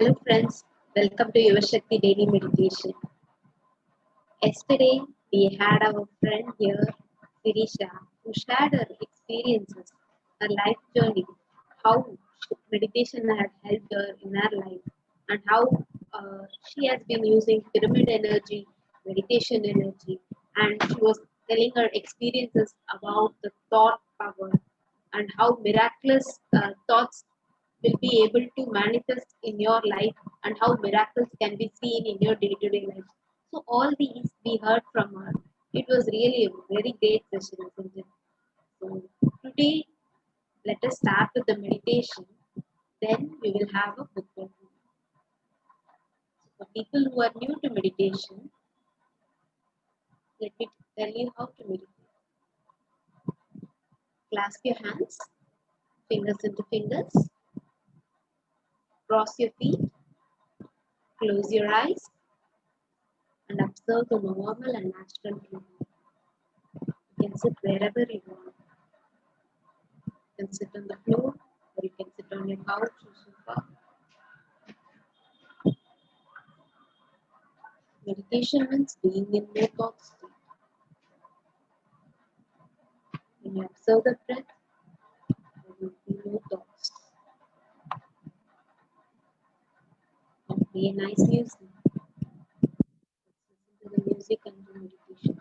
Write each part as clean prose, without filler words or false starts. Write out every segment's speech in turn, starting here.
Hello friends, welcome to Yuva Shakti Daily Meditation. Yesterday we had our friend here, Sirisha, who shared her experiences, her life journey, how meditation had helped her in her life, and how she has been using pyramid energy, meditation energy, and she was telling her experiences about the thought power and how miraculous thoughts will be able to manifest in your life and how miracles can be seen in your day-to-day life. So all these we heard from her. It was really a very great session, isn't it? So today let us start with the meditation. Then we will have a book review. So for people who are new to meditation, let me tell you how to meditate. Clasp your hands, fingers into fingers, cross your feet, close your eyes, and observe the normal and natural breathing. You can sit wherever you want. You can sit on the floor or you can sit on your couch or sofa. Meditation means being in no thought state. When you observe the breath, there will be no thoughts. And play a nice music. Listen to the music and do meditation.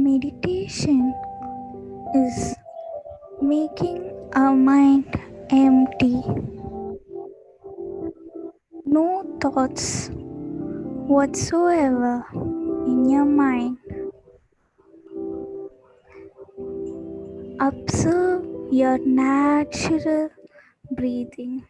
Meditation is making our mind empty. No thoughts whatsoever in your mind. Observe your natural breathing.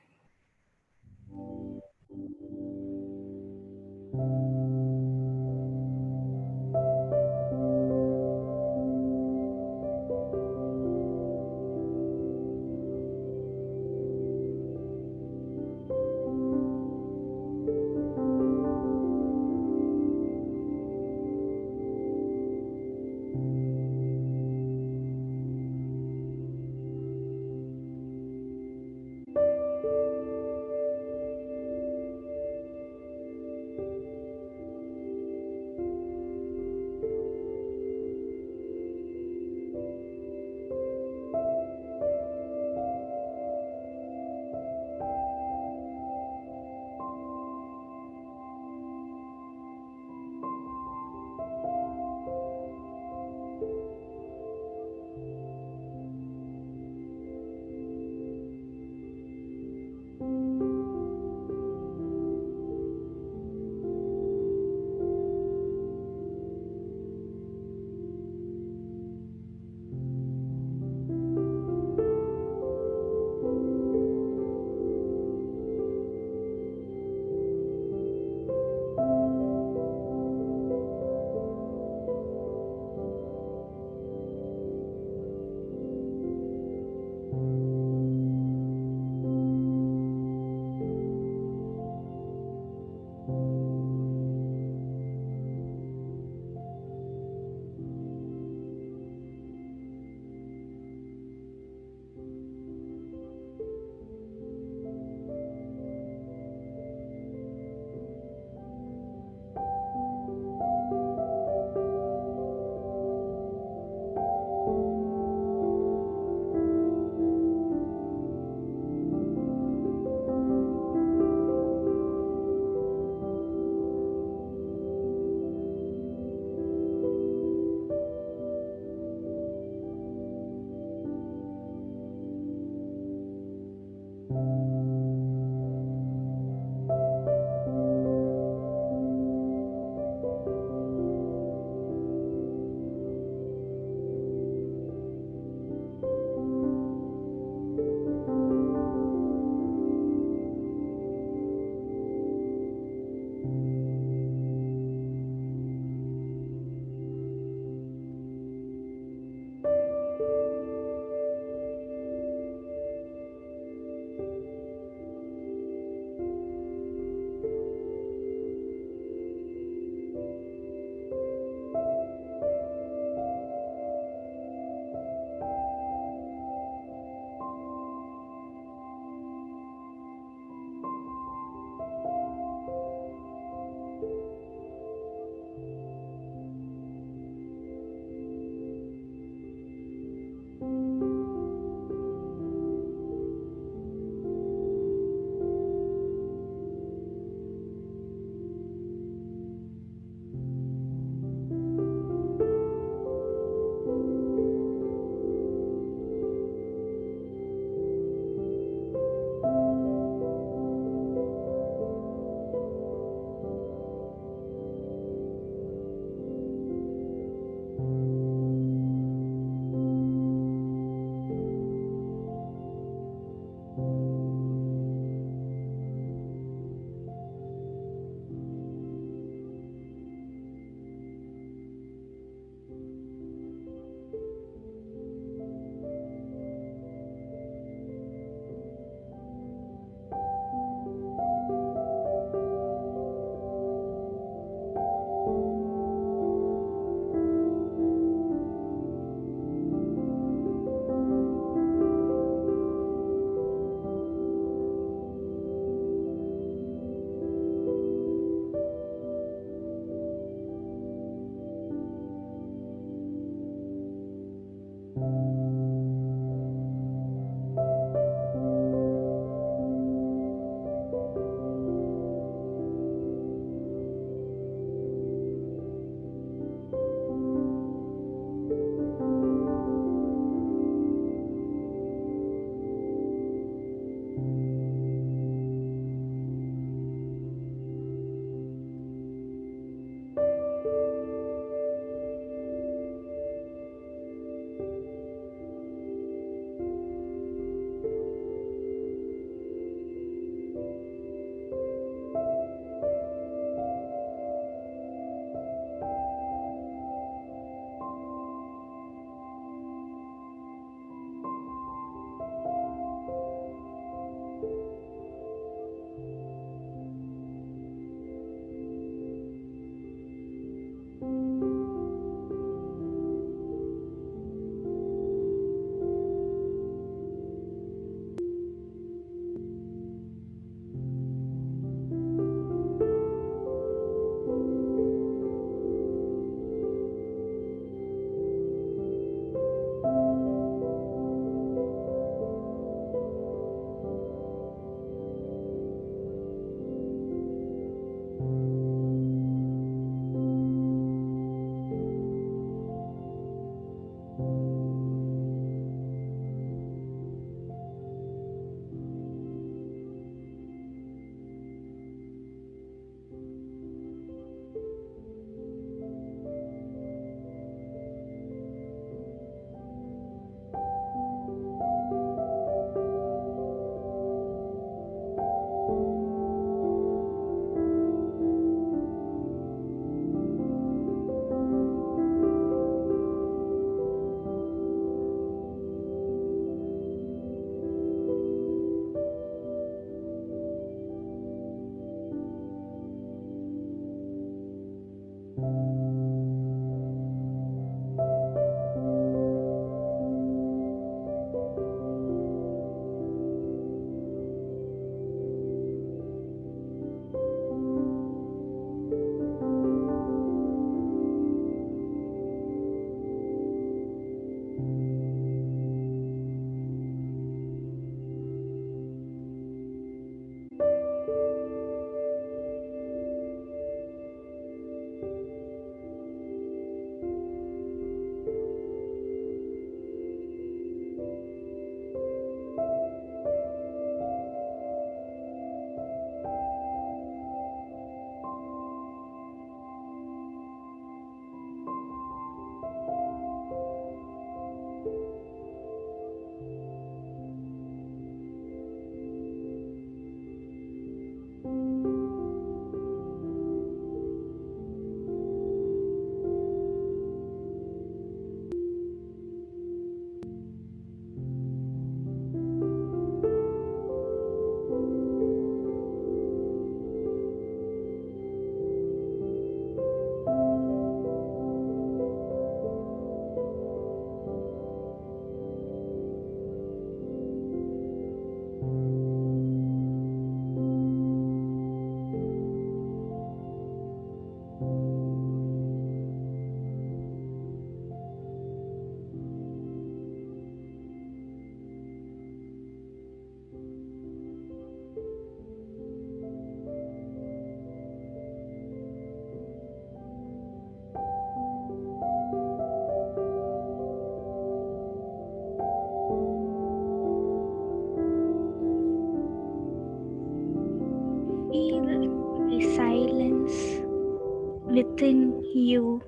you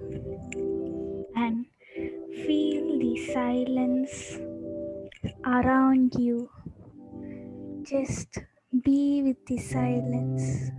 and feel the silence around you. Just be with the silence.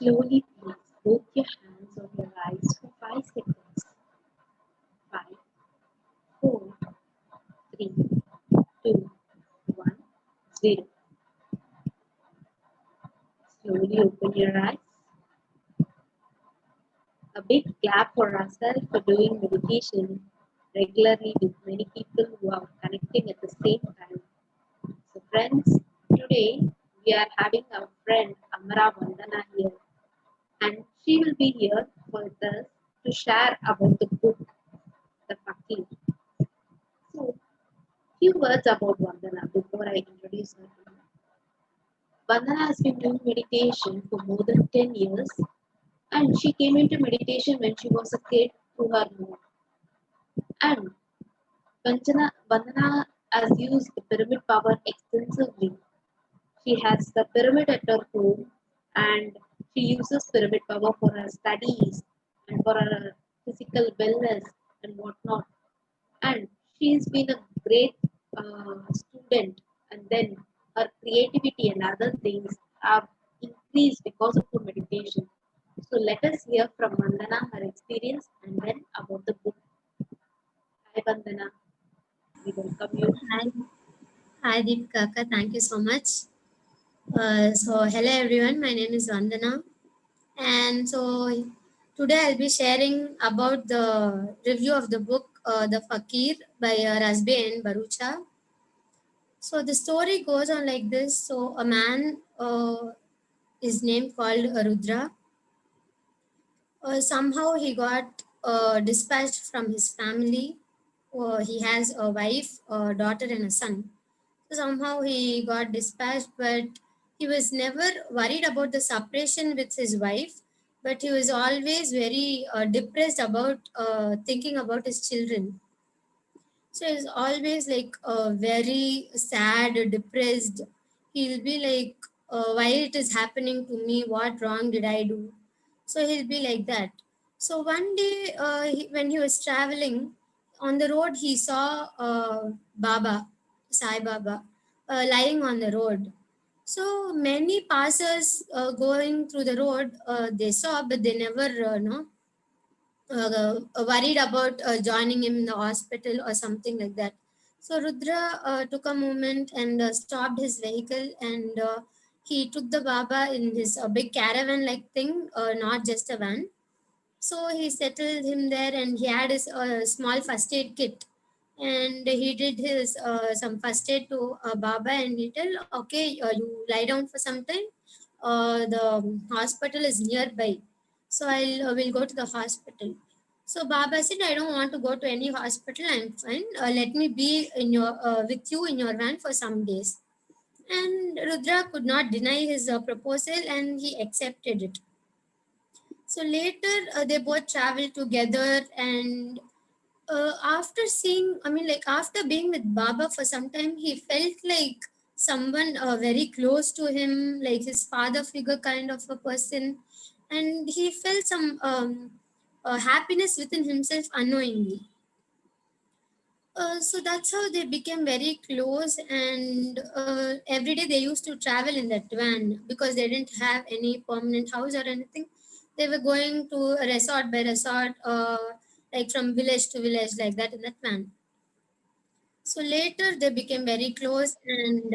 Slowly place both your hands on your eyes for 5 seconds. 5, 4, 3, 2, 1, 0. Slowly open your eyes. A big clap for ourselves for doing meditation regularly with many people who are connecting at the same time. So, friends, today we are having our friend Amara Vandana here, and she will be here with us to share about the book, The Fakir. So, few words about Vandana before I introduce her. Vandana has been doing meditation for more than 10 years, and she came into meditation when she was a kid through her mom. And Vandana has used the pyramid power extensively. She has the pyramid at her home, and she uses pyramid power for her studies and for her physical wellness and whatnot. And she's been a great student, and then her creativity and other things have increased because of her meditation. So let us hear from Vandana her experience and then about the book. Hi Vandana, we welcome you. Hi, hi Deepika. Thank you so much. Hello everyone. My name is Vandana, and today I'll be sharing about the review of the book The Fakir by Rasbe and Barucha. So the story goes on like this. So a man is named called Rudra. Somehow he got dispatched from his family. He has a wife, a daughter, and a son. Somehow he got dispatched, but he was never worried about the separation with his wife, but he was always very depressed about thinking about his children. So he's always like very sad, depressed. He'll be like, why it is happening to me? What wrong did I do? So he'll be like that. So one day, when he was traveling on the road, he saw Baba, Sai Baba, lying on the road. So many passers going through the road, they saw, but they never worried about joining him in the hospital or something like that. So Rudra took a moment and stopped his vehicle, and he took the Baba in his big caravan like thing, not just a van. So he settled him there, and he had his small first aid kit, and he did his some first aid to Baba, and he tell, okay, you lie down for some time. The hospital is nearby, so I'll will go to the hospital. So Baba said, I don't want to go to any hospital. I'm fine. Let me be in your with you in your van for some days. And Rudra could not deny his proposal, and he accepted it. So later, they both traveled together, and after seeing, I mean, like after being with Baba for some time, he felt like someone very close to him, like his father figure kind of a person, and he felt some happiness within himself unknowingly. So that's how they became very close, and every day they used to travel in that van because they didn't have any permanent house or anything. They were going to a resort by resort, like from village to village, like that in that van. So later they became very close, and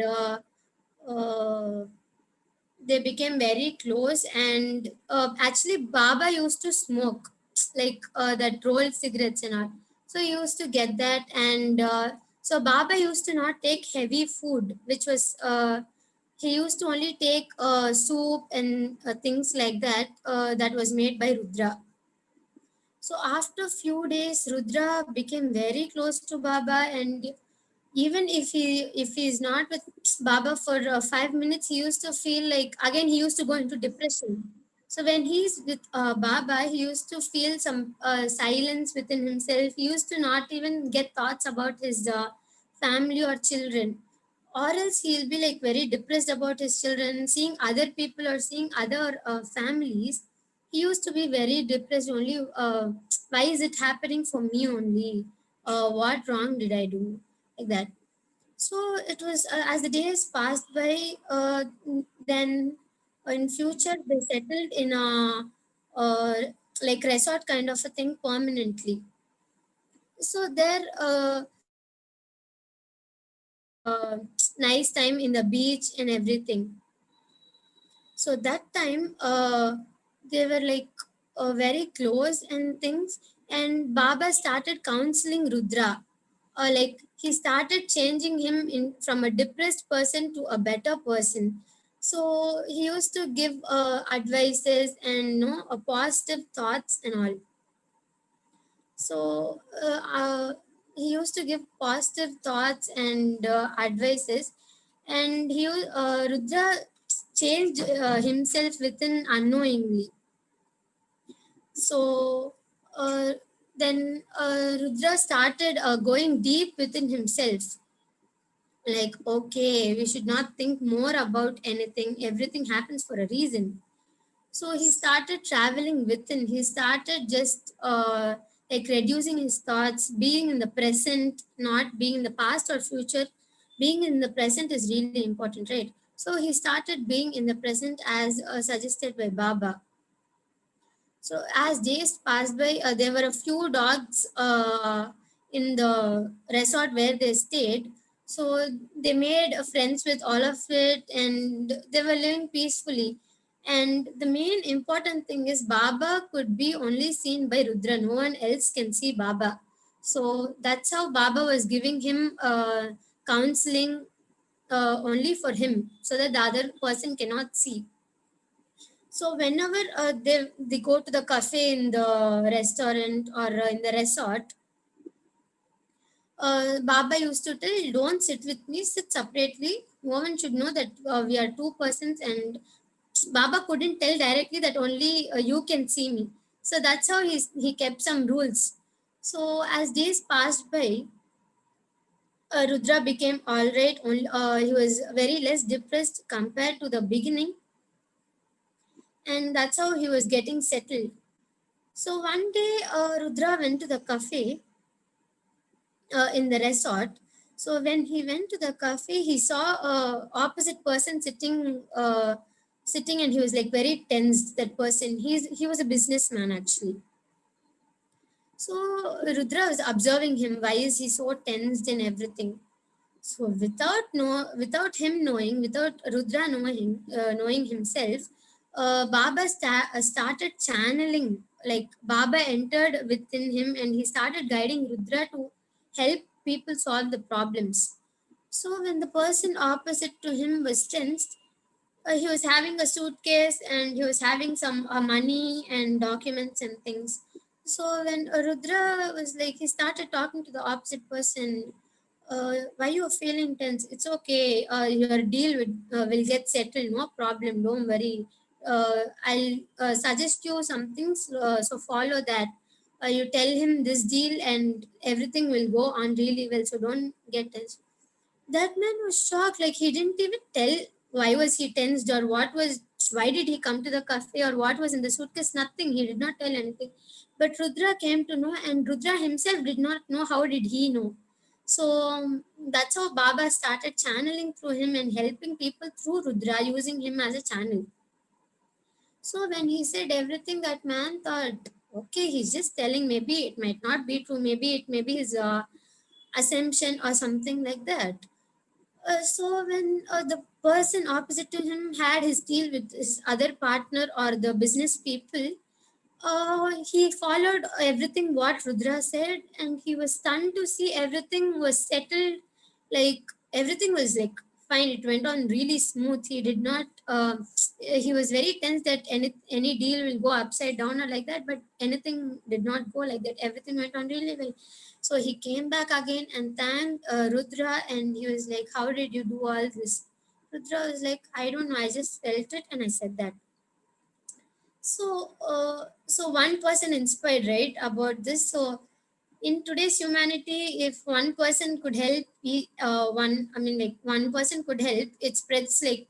uh, actually Baba used to smoke like that rolled cigarettes and all. So he used to get that, and so Baba used to not take heavy food, which was he used to only take soup and things like that, that was made by Rudra. So after few days, Rudra became very close to Baba, and even if he is not with Baba for 5 minutes, he used to feel like again he used to go into depression. So when he's with Baba, he used to feel some silence within himself. He used to not even get thoughts about his family or children, or else he'll be like very depressed about his children, seeing other people or seeing other families. He used to be very depressed only. Why is it happening for me only? What wrong did I do? Like that. So it was as the days passed by, then In future, they settled in a uh, like resort kind of a thing permanently. So there, they had a very nice time in the beach and everything. So that time, they were like very close and things. And Baba started counseling Rudra. Like he started changing him in from a depressed person to a better person. So he used to give advices and positive thoughts and all. So he used to give positive thoughts and advices, and Rudra changed himself within unknowingly. So uh, then Rudra started going deep within himself. Like, okay, we should not think more about anything. Everything happens for a reason. So he started traveling within. He started just like reducing his thoughts, being in the present, not being in the past or future. Being in the present is really important, right? So he started being in the present as suggested by Baba. So as days passed by, there were a few dogs in the resort where they stayed. So they made friends with all of it, and they were living peacefully. And the main important thing is Baba could be only seen by Rudra. No one else can see Baba. So that's how Baba was giving him counseling only for him, so that the other person cannot see. So whenever they go to the cafe in the restaurant or in the resort, Baba used to tell, "Don't sit with me, sit separately. No one should know that we are two persons." And Baba couldn't tell directly that only you can see me. So that's how he kept some rules. So as days passed by, Rudra became all right. He was very less depressed compared to the beginning, and that's how he was getting settled. So one day, Rudra went to the cafe in the resort. So when he went to the cafe, he saw a opposite person sitting, and he was like very tense. That person, he was a businessman actually. So Rudra was observing him. Why is he so tensed and everything? So without him knowing, without Rudra knowing himself, Baba started channeling. Like Baba entered within him, and he started guiding Rudra to help people solve the problems. So when the person opposite to him was tensed, he was having a suitcase and he was having some money and documents and things. So when Rudra was like, he started talking to the opposite person. Why you are feeling tense? It's okay. Your deal will get settled. No problem. Don't worry. I'll suggest you some things. So follow that. You tell him this deal and everything will go on really well. So don't get tense. That man was shocked. Like he didn't even tell why was he tensed or why did he come to the cafe or what was in the suitcase. Nothing. He did not tell anything. But Rudra came to know, and Rudra himself did not know. How did he know? So that's how Baba started channeling through him and helping people through Rudra, using him as a channel. So when he said everything, that man thought, okay, he's just telling. Maybe it might not be true. Maybe it may be his assumption or something like that. So when the person opposite to him had his deal with his other partner or the business people, he followed everything what Rudra said, and he was stunned to see everything was settled. Like everything was like fine. It went on really smooth. He did not. He was very tense that any deal will go upside down or like that, but anything did not go like that. Everything went on really well. So he came back again and thanked Rudra, and he was like, "How did you do all this?" Rudra was like, "I don't know. I just felt it, and I said that." So one person inspired, right, about this. So in today's humanity, if one person could help, like one person could help, it spreads like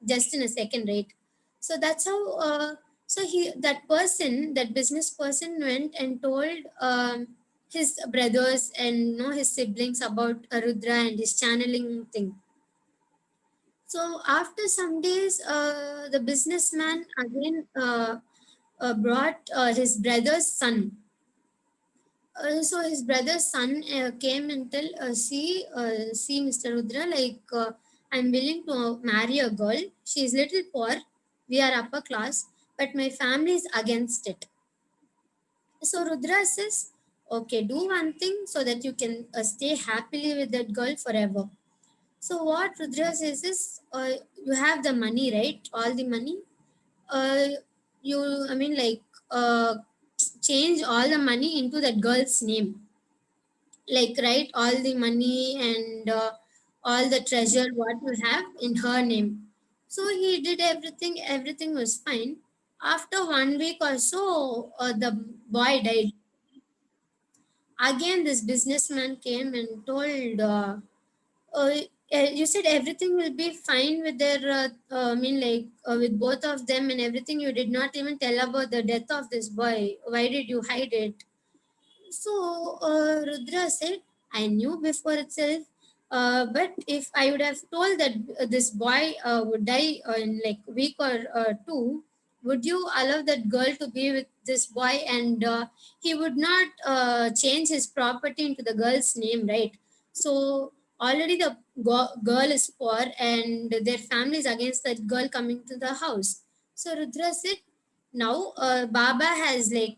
just in a second, right? So that's how. That business person went and told his brothers and his siblings about Rudra and his channeling thing. So after some days, the businessman again brought his brother's son. So his brother's son came and tell, see, Mr. Rudra, like I'm willing to marry a girl. She is little poor. We are upper class, but my family is against it. So Rudra says, okay, do one thing so that you can stay happily with that girl forever. So what Rudra says is, you have the money, right? All the money. Uh, I mean, like, change all the money into that girl's name, like write all the money and all the treasure what you have in her name. So he did everything, everything was fine. After 1 week or so, the boy died. Again this businessman came and told, uh, you said everything will be fine with their I mean, like, with both of them and everything. You did not even tell about the death of this boy. Why did you hide it? So Rudra said, I knew before itself, but if I would have told that this boy would die in like week or two, would you allow that girl to be with this boy, and he would not change his property into the girl's name, right? So already the girl is poor and their family is against that girl coming to the house. So Rudra said, now Baba has like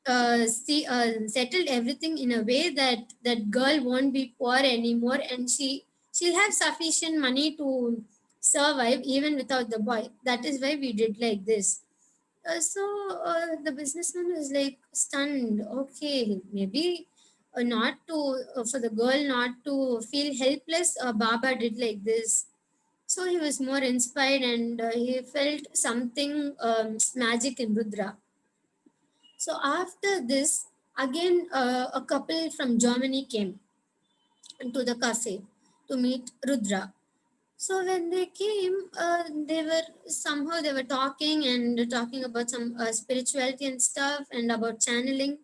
settled everything in a way that that girl won't be poor anymore, and she'll have sufficient money to survive even without the boy. That is why we did like this. So the businessman was like stunned. Okay, maybe not to for the girl not to feel helpless, Baba did like this. So he was more inspired, and he felt something magic in Rudra. So after this, again a couple from Germany came to the cafe to meet Rudra. So when they came, they were talking and talking about some spirituality and stuff and about channeling.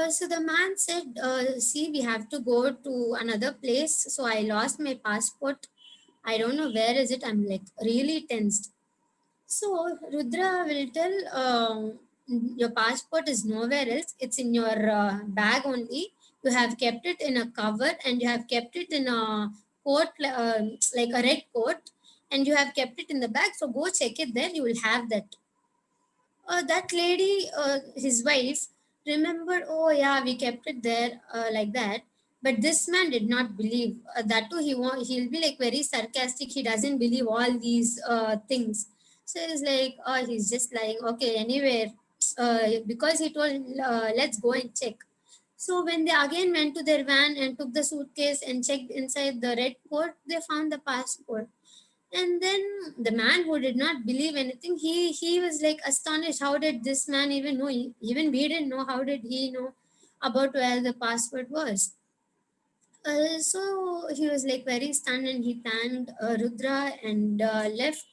So the man said, "See, we have to go to another place. So I lost my passport. I don't know where is it. I'm like really tensed." So Rudra will tell, your passport is nowhere else. It's in your bag only. You have kept it in a cover, and you have kept it in a coat, like a red coat, and you have kept it in the bag. So go check it there. You will have that. That lady, his wife, remembered, oh yeah, we kept it there like that. But this man did not believe. That too, he'll be like very sarcastic. He doesn't believe all these things. So he's like, oh, he's just lying. Okay, anywhere. Because he told, let's go and check. So when they again went to their van and took the suitcase and checked inside the red coat, they found the passport. And then the man who did not believe anything, he was like astonished. How did this man even know? Even we didn't know. How did he know about where the passport was? So he was like very stunned, and he thanked Rudra and left.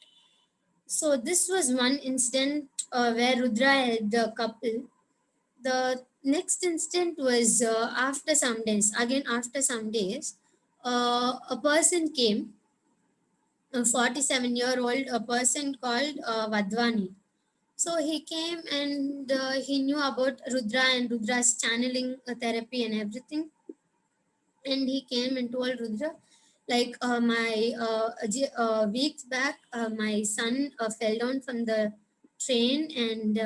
So this was one incident where Rudra helped the couple. The next instant was after some days. Again, after some days, a person came, a 47-year-old, a person called Vadvani. So he came and he knew about Rudra and Rudra's channeling therapy and everything. And he came and told Rudra, like, weeks back, my son fell down from the train and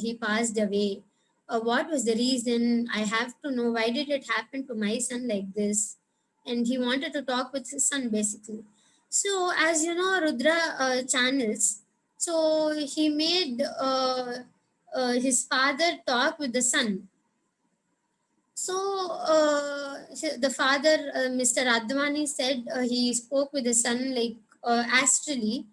he passed away. What was the reason? I have to know, why did it happen to my son like this? And he wanted to talk with his son basically. So, as you know, Rudra channels. So he made his father talk with the son. So the father, Mr. Advani, said he spoke with the son like astrally.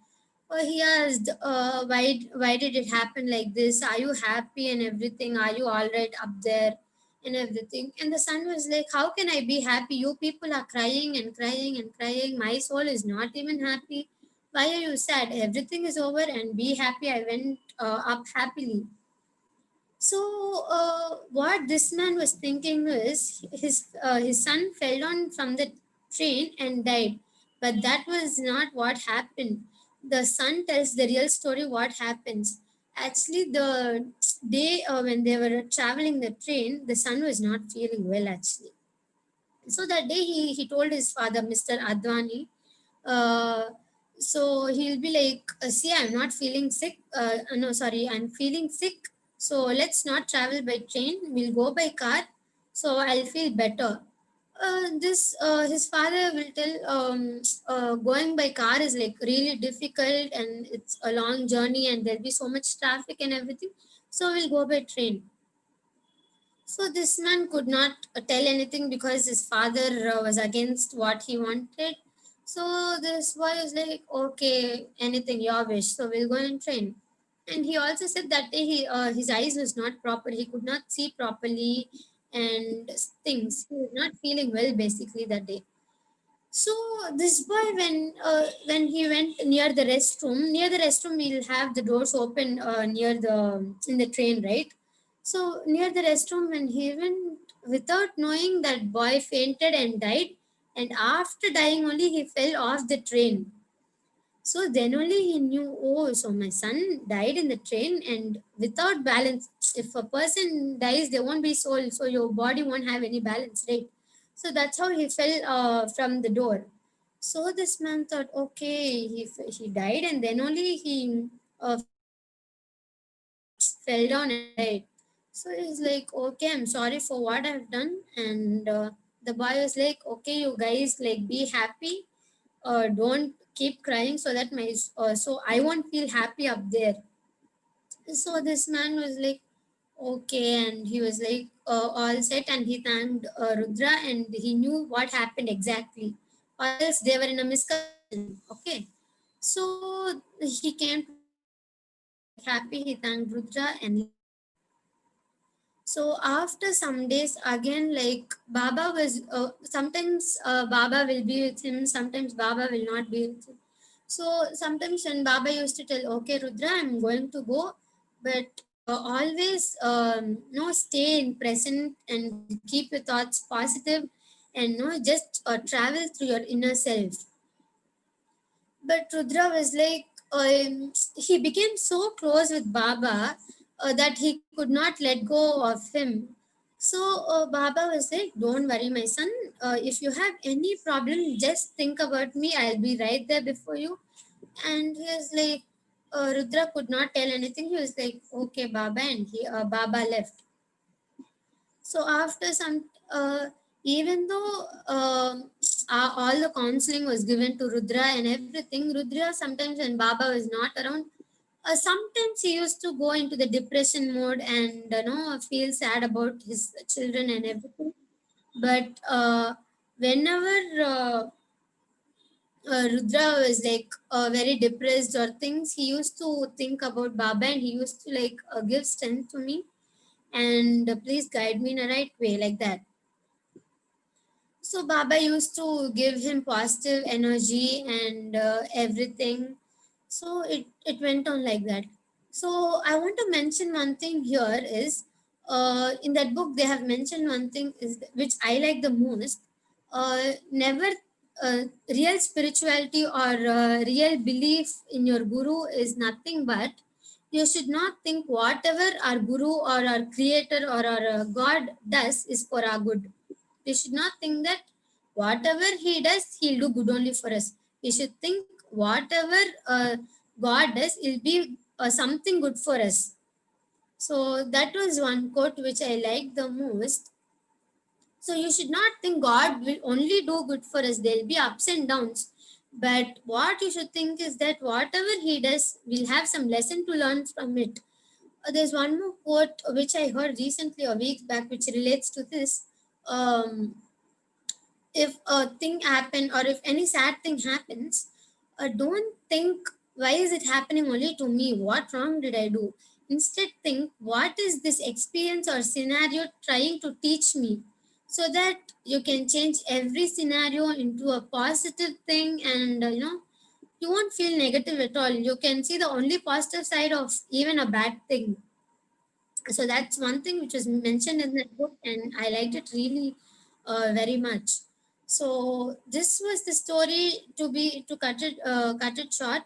He asked, why did it happen like this? Are you happy and everything? Are you all right up there and everything? And the son was like, how can I be happy? You people are crying and crying and crying. My soul is not even happy. Why are you sad? Everything is over and be happy. I went up happily. So what this man was thinking was his son fell down from the train and died. But that was not what happened. The son tells the real story what happens. Actually, the day when they were traveling the train, the son was not feeling well actually. So that day he told his father, Mr. Advani, uh, so he'll be like, see, I'm not feeling sick. No, sorry, I'm feeling sick. So let's not travel by train. We'll go by car. So I'll feel better. This his father will tell, going by car is like really difficult and it's a long journey and there'll be so much traffic and everything. So we'll go by train. So this man could not tell anything because his father was against what he wanted. So this boy was like, okay, anything your wish. So we'll go and train. And he also said that day his eyes was not proper. He could not see properly and things. He was not feeling well basically that day. So this boy, when he went near the restroom we'll have the doors open near the in the train, right? So near the restroom, when he went, without knowing, that boy fainted and died. And after dying only, he fell off the train. So then only he knew, oh, so my son died in the train and without balance. If a person dies, there won't be soul, so your body won't have any balance, right? So that's how he fell from the door. So this man thought, okay, he died, and then only he fell down and died. So he's like, okay, I'm sorry for what I've done. And the boy was like, okay, you guys, like, be happy. Don't keep crying so that so I won't feel happy up there. So this man was like, okay, and he was like all set, and he thanked Rudra, and he knew what happened exactly, or else they were in a misconception. Okay, so he came to know that he was like happy. He thanked Rudra and left. So after some days, again, like Baba was, sometimes Baba will be with him, sometimes Baba will not be with him. So sometimes when Baba used to tell, okay, Rudra, I'm going to go, but always no, stay in present and keep your thoughts positive, and no, just travel through your inner self. But Rudra was like, he became so close with Baba that he could not let go of him. So Baba was like, don't worry, my son. If you have any problem, just think about me. I'll be right there before you. And he was like, Rudra could not tell anything. He was like, okay, Baba. And Baba left. So after some, even though all the counseling was given to Rudra and everything, Rudra sometimes when Baba was not around, sometimes he used to go into the depression mode and feel sad about his children and everything. But whenever Rudra was like very depressed or things, he used to think about Baba and he used to like give strength to me and please guide me in a right way, like that. So Baba used to give him positive energy and everything. So it went on like that. So I want to mention one thing here is in that book they have mentioned one thing is which I like the most. Never real spirituality or real belief in your guru is nothing but you should not think whatever our guru or our creator or our God does is for our good. We should not think that whatever he does, he'll do good only for us. We should think whatever God does, will be something good for us. So that was one quote which I liked the most. So you should not think God will only do good for us. There'll be ups and downs. But what you should think is that whatever he does, we'll have some lesson to learn from it. There's one more quote which I heard recently a week back, which relates to this. Um, if a thing happen or if any sad thing happens, don't think why is it happening only to me, what wrong did I do. Instead think what is this experience or scenario trying to teach me, so that you can change every scenario into a positive thing. And you won't feel negative at all. You can see the only positive side of even a bad thing. So that's one thing which was mentioned in that book and I liked it really very much. So this was the story to cut it short.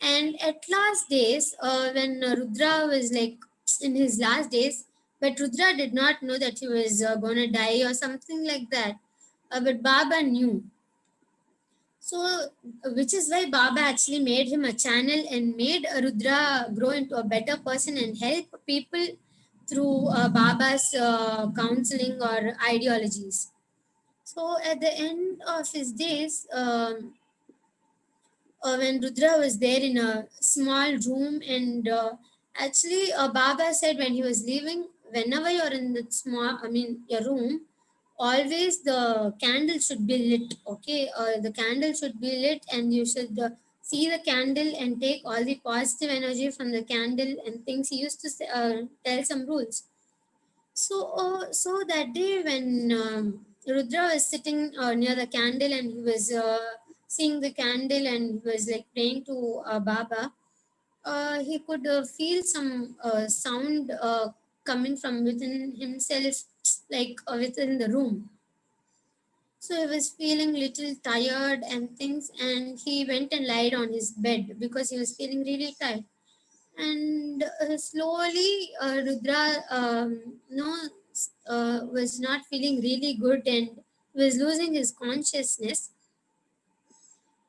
And at last days, when Rudra was like in his last days, but Rudra did not know that he was gonna die or something like that. But Baba knew. So, which is why Baba actually made him a channel and made Rudra grow into a better person and help people through Baba's counseling or ideologies. So, at the end of his days, when Rudra was there in a small room, and actually, Baba said when he was leaving, whenever you're in the your room, always the candle should be lit. Okay, the candle should be lit, and you should see the candle and take all the positive energy from the candle and things. He used to tell some rules. So that day when Rudra was sitting near the candle and he was seeing the candle and he was like praying to Baba, he could feel some sound coming from within himself, like within the room. So he was feeling little tired and things, and he went and lied on his bed because he was feeling really tired. And slowly, Rudra, was not feeling really good and was losing his consciousness.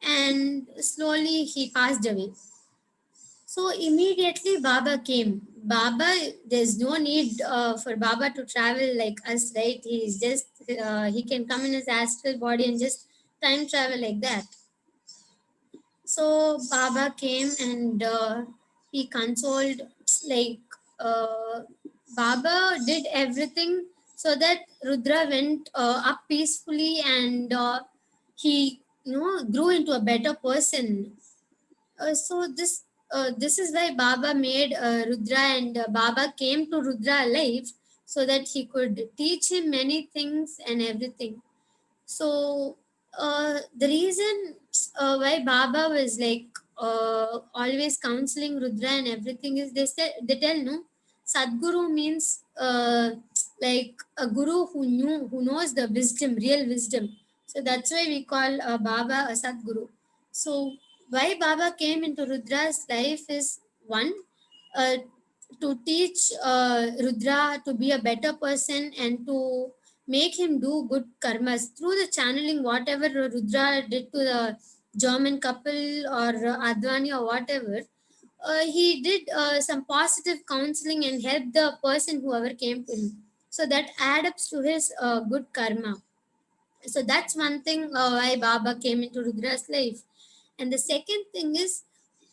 And slowly, he passed away. So immediately Baba came. There's no need for Baba to travel like us, right? He can come in his astral body and just time travel like that. So Baba came and he consoled, like uh, Baba did everything so that Rudra went up peacefully, and he grew into a better person. This is why Baba made Rudra, and Baba came to Rudra alive so that he could teach him many things and everything. So the reason why Baba was like always counseling Rudra and everything is they tell no, Sadguru means like a guru who knows the wisdom, real wisdom. So that's why we call Baba a Sadguru. So why Baba came into Rudra's life is one, uh, to teach Rudra to be a better person and to make him do good karmas through the channeling. Whatever Rudra did to the German couple or Advani or whatever, he did some positive counseling and helped the person whoever came to him. So that adds up to his good karma. So that's one thing why Baba came into Rudra's life. And the second thing is,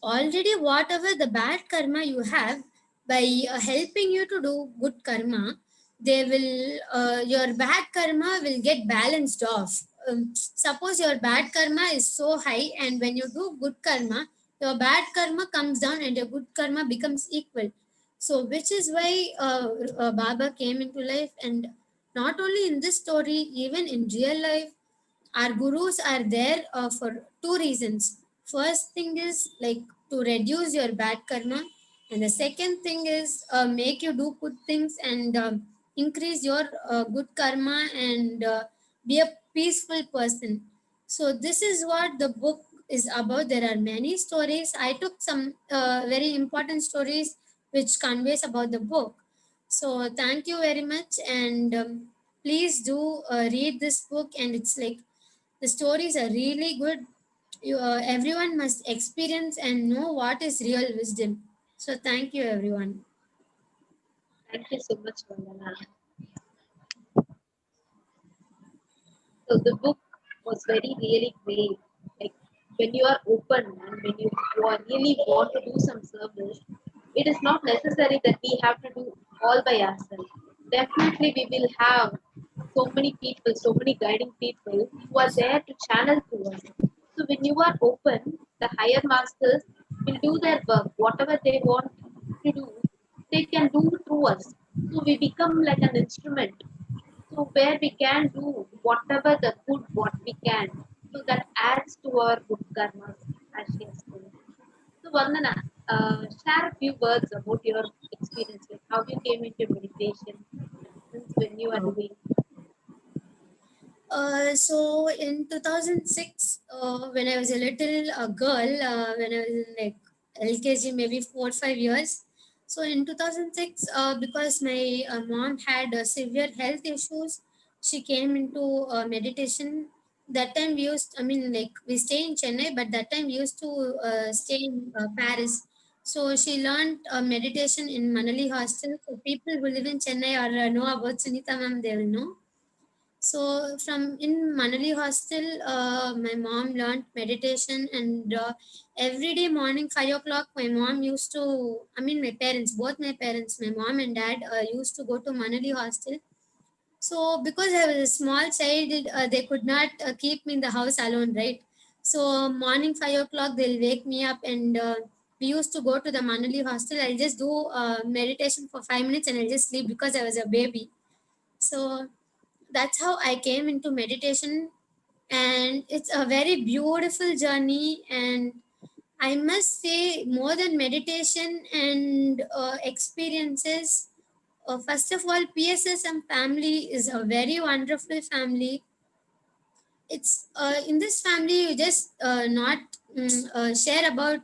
already whatever the bad karma you have, by helping you to do good karma, they will your bad karma will get balanced off. Suppose your bad karma is so high, and when you do good karma, your bad karma comes down and your good karma becomes equal. So which is why Baba came into life. And not only in this story, even in real life, our gurus are there for two reasons. First thing is like to reduce your bad karma, and the second thing is make you do good things and increase your good karma and be a peaceful person. So this is what the book is about. There are many stories. I took some very important stories which conveys about the book. So thank you very much, and please do read this book. And it's like the stories are really good. Everyone must experience and know what is real wisdom. So thank you, everyone. Thank you so much, Vandana. So the book was very really great. Like when you are open and when you really want to do some service, it is not necessary that we have to do all by ourselves. Definitely, we will have so many people, so many guiding people who are there to channel to us. So when you are open, the higher masters will do their work. Whatever they want to do, they can do through us. So we become like an instrument. So where we can do whatever the good what we can. So that adds to our good karma, as she has told. So Vandana, share a few words about your experience, like how you came into meditation, since when you are doing. So in 2006, when I was a little girl, when I was in like LKG, maybe 4 or 5 years. So in 2006, because my mom had severe health issues, she came into meditation. That time we used, I mean, like we stay in Chennai, but that time we used to stay in Paris. So she learned meditation in Manali hostel. So people who live in Chennai or know about Sunita ma'am, they will know. So from in Manali hostel, my mom learned meditation, and every day morning 5 o'clock, my mom used to. I mean, my parents, both my parents, my mom and dad, used to go to Manali hostel. So because I was a small child, they could not keep me in the house alone, right? So morning 5 o'clock, they'll wake me up, and we used to go to the Manali hostel. I'll just do meditation for 5 minutes, and I'll just sleep because I was a baby. So that's how I came into meditation, and it's a very beautiful journey. And I must say, more than meditation and experiences, first of all, PSSM family is a very wonderful family. It's in this family you just not share about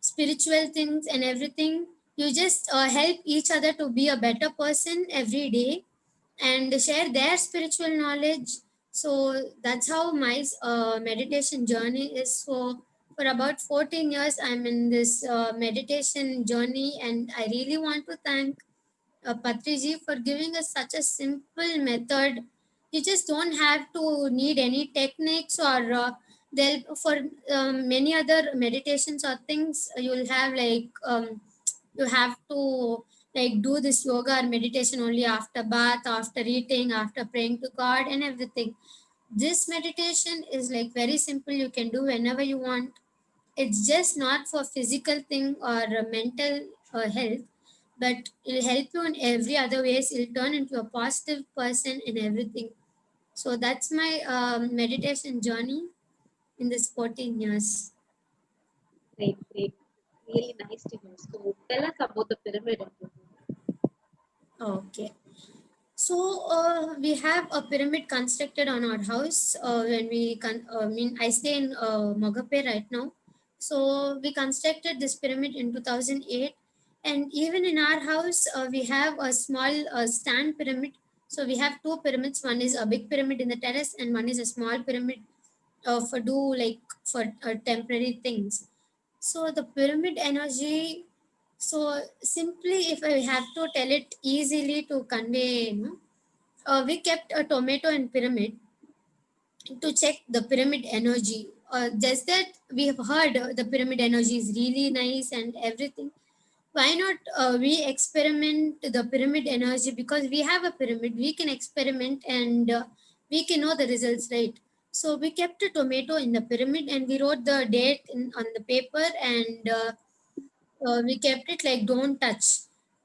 spiritual things and everything. You just help each other to be a better person every day and share their spiritual knowledge. So that's how my meditation journey is. So for about 14 years, I'm in this meditation journey, and I really want to thank Patriji for giving us such a simple method. You just don't have to need any techniques or there for many other meditations or things. You'll have like you have to like do this yoga or meditation only after bath, after eating, after praying to God and everything. This meditation is like very simple. You can do whenever you want. It's just not for physical thing or mental health, but it'll help you in every other ways. It'll turn into a positive person in everything. So that's my meditation journey in this 14 years. Great, great. Really nice to hear. So tell us about the pyramid. Okay. So we have a pyramid constructed on our house. When we mean I stay in Mogape right now. So we constructed this pyramid in 2008, and even in our house we have a small stand pyramid. So we have two pyramids. One is a big pyramid in the terrace, and one is a small pyramid for do like for temporary things. So the pyramid energy. So simply, if I have to tell it easily to convey, we kept a tomato in pyramid to check the pyramid energy. Just that we have heard the pyramid energy is really nice and everything. Why not we experiment the pyramid energy? Because we have a pyramid, we can experiment, and we can know the results, right? So we kept a tomato in the pyramid, and we wrote the date on the paper, and we kept it like don't touch,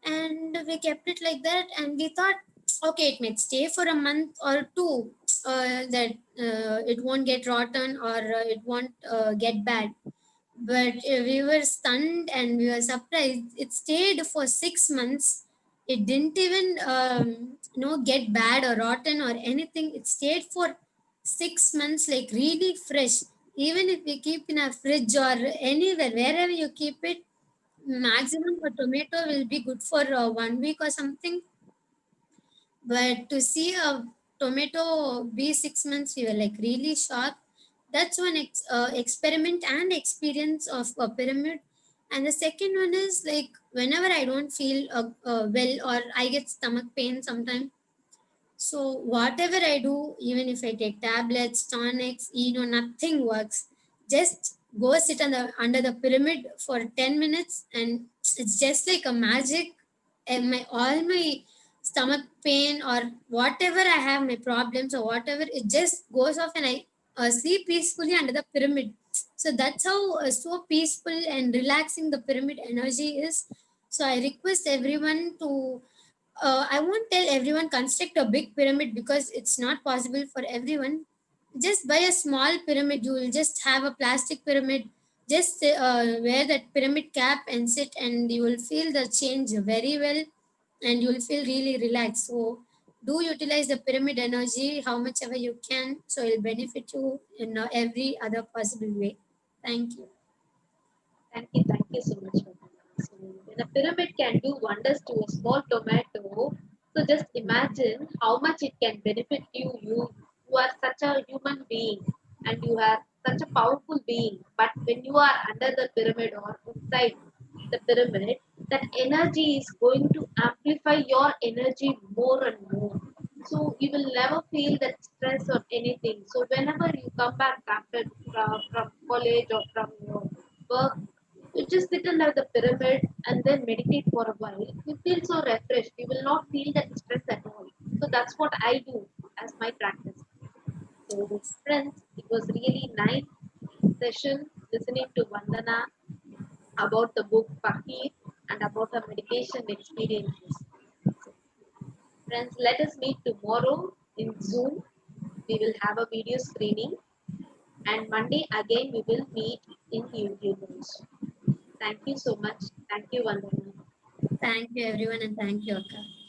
and we kept it like that, and we thought okay, it might stay for a month or two, that it won't get rotten or it won't get bad. But we were stunned and we were surprised. It stayed for 6 months. It didn't even get bad or rotten or anything. It stayed for 6 months, like really fresh. Even if we keep in a fridge or anywhere, wherever you keep it, maximum a tomato will be good for 1 week or something. But to see a tomato be 6 months, we were like really shocked. That's one experiment and experience of a pyramid. And the second one is like whenever I don't feel well or I get stomach pain sometimes. So whatever I do, even if I take tablets, tonics, nothing works. Just go sit under the pyramid for 10 minutes, and it's just like a magic. And my all my stomach pain or whatever I have, my problems or whatever, it just goes off, and I sleep peacefully under the pyramid. So that's how so peaceful and relaxing the pyramid energy is. So I request everyone to I won't tell everyone construct a big pyramid because it's not possible for everyone. Just buy a small pyramid. You will just have a plastic pyramid. Just wear that pyramid cap and sit, and you will feel the change very well, and you will feel really relaxed. So do utilize the pyramid energy how much ever you can, so it'll benefit you in every other possible way. Thank you. Thank you so much for that. So, when a pyramid can do wonders to a small tomato, so just imagine how much it can benefit you. You are such a human being and you are such a powerful being. But when you are under the pyramid or inside the pyramid, that energy is going to amplify your energy more and more. So you will never feel that stress or anything. So whenever you come back after from college or from your work, you just sit under the pyramid and then meditate for a while. You feel so refreshed. You will not feel that stress at all. So that's what I do as my practice. So friends, it was really nice session listening to Vandana about the book Fakir and about her meditation experiences. So, friends, let us meet tomorrow in Zoom. We will have a video screening, and Monday again we will meet in YouTube also. Thank you so much. Thank you, Vandana. Thank you everyone, and thank you, Akka.